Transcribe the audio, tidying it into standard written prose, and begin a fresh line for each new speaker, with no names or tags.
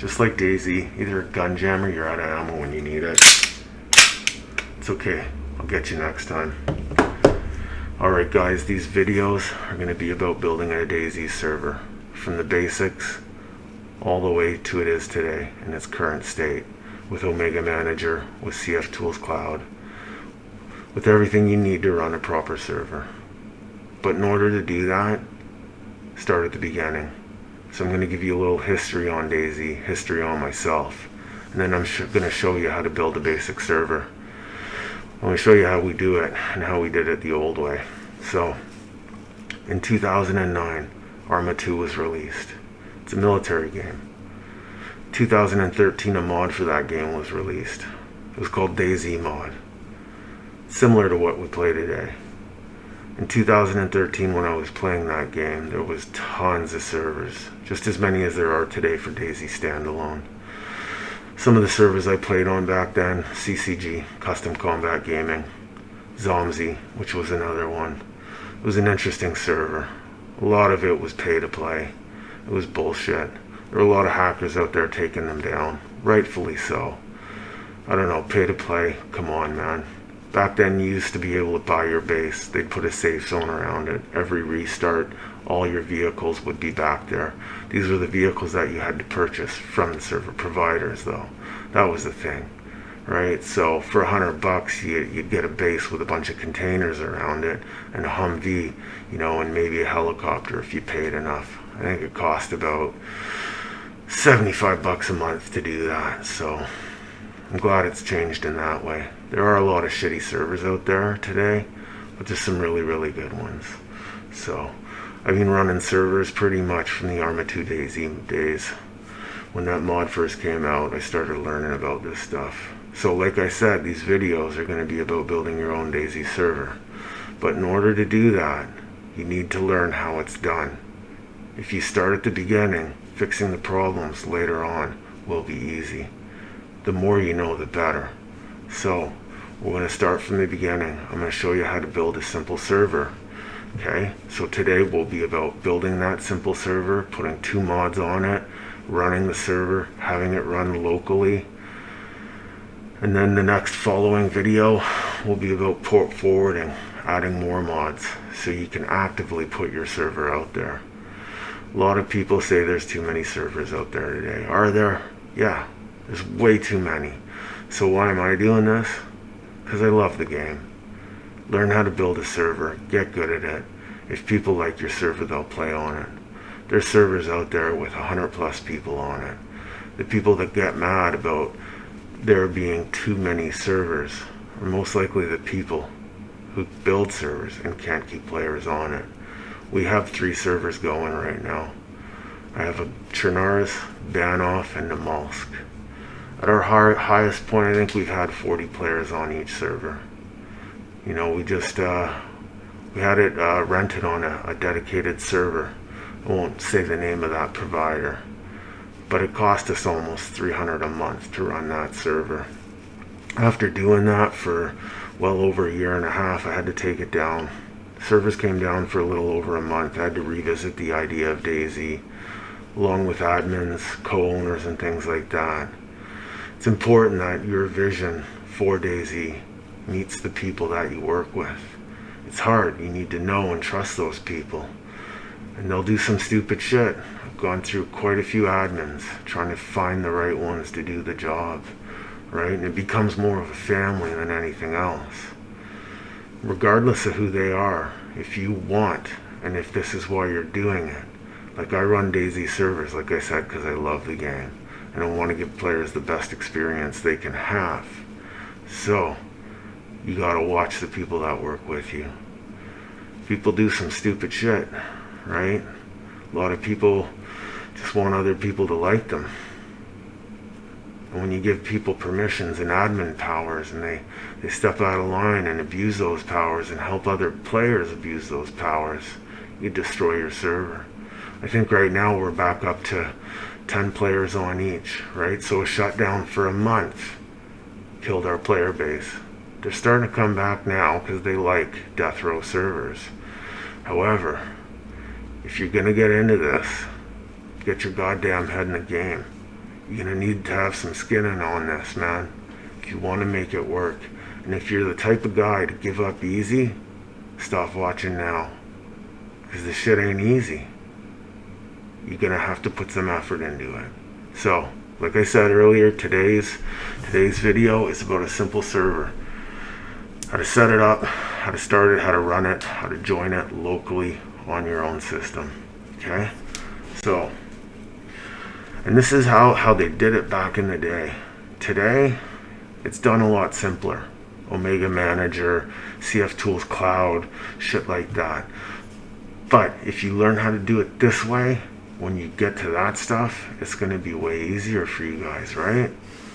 Just like DayZ, either a gun jam or you're out of ammo when you need it. It's okay, I'll get you next time. Alright guys, these videos are going to be about building a DayZ server. From the basics all the way to it is today in its current state. With Omega Manager, with CF Tools Cloud, with everything you need to run a proper server. But in order to do that, start at the beginning. So I'm going to give you a little history on DayZ, history on myself, and then I'm going to show you how to build a basic server. I'm going to show you how we do it and how we did it the old way. So, in 2009, Arma 2 was released. It's a military game. 2013, a mod for that game was released. It was called DayZ mod. Similar to what we play today. In 2013, when I was playing that game, there was tons of servers, just as many as there are today for DayZ standalone. Some of the servers I played on back then: CCG, Custom Combat Gaming, Zomzy, which was another one. It was an interesting server. A lot of it was pay to play. It was bullshit. There were a lot of hackers out there taking them down, rightfully so. I don't know, pay to play, come on man. Back then you used to be able to buy your base. They'd put a safe zone around it. Every restart, all your vehicles would be back there. These were the vehicles that you had to purchase from the server providers though. That was the thing, right? So for $100 you'd get a base with a bunch of containers around it and a Humvee, you know, and maybe a helicopter if you paid enough. I think it cost about $75 a month to do that. So I'm glad it's changed in that way. There are a lot of shitty servers out there today, but there's some really, really good ones. So I've been running servers pretty much from the Arma 2 DayZ days. When that mod first came out, I started learning about this stuff. So like I said, these videos are going to be about building your own DayZ server. But in order to do that, you need to learn how it's done. If you start at the beginning, fixing the problems later on will be easy. The more you know, the better. So we're going to start from the beginning. I'm going to show you how to build a simple server. Okay, so today will be about building that simple server, putting 2 mods on it, running the server, having it run locally. And then the next following video will be about port forwarding, adding more mods so you can actively put your server out there. A lot of people say there's too many servers out there today. Are there? Yeah, there's way too many. So why am I doing this? Because I love the game. Learn how to build a server, get good at it. If people like your server, they'll play on it. There's servers out there with 100+ people on it. The people that get mad about there being too many servers are most likely the people who build servers and can't keep players on it. We have 3 servers going right now. I have a Chernaris, Banoff, and Namalsk. At our highest point, I think we've had 40 players on each server. You know, we just we had it rented on a dedicated server. I won't say the name of that provider, but it cost us almost $300 a month to run that server. After doing that for well over a year and a half, I had to take it down. Servers came down for a little over a month. I had to revisit the idea of DayZ, along with admins, co-owners, and things like that. It's important that your vision for DayZ meets the people that you work with. It's hard. You need to know and trust those people. And they'll do some stupid shit. I've gone through quite a few admins trying to find the right ones to do the job, right? And it becomes more of a family than anything else. Regardless of who they are, if you want, and if this is why you're doing it. Like I run DayZ servers, like I said, because I love the game. And I want to give players the best experience they can have. So, you gotta watch the people that work with you. People do some stupid shit, right? A lot of people just want other people to like them. And when you give people permissions and admin powers and they step out of line and abuse those powers and help other players abuse those powers, you destroy your server. I think right now we're back up to 10 players on each, right? So a shutdown for a month killed our player base. They're starting to come back now because they like DeathRow servers. However, if you're going to get into this, get your goddamn head in the game. you're gonna need to have some skin in on this, man, if you want to make it work. And if you're the type of guy to give up easy, stop watching now, because the shit ain't easy. You're gonna have to put some effort into it. So, like I said earlier, today's video is about a simple server. How to set it up, how to start it, how to run it, how to join it locally on your own system. Okay? So, and this is how they did it back in the day. Today, it's done a lot simpler. Omega Manager, CF Tools Cloud, shit like that. But if you learn how to do it this way, when you get to that stuff, it's going to be way easier for you guys, right?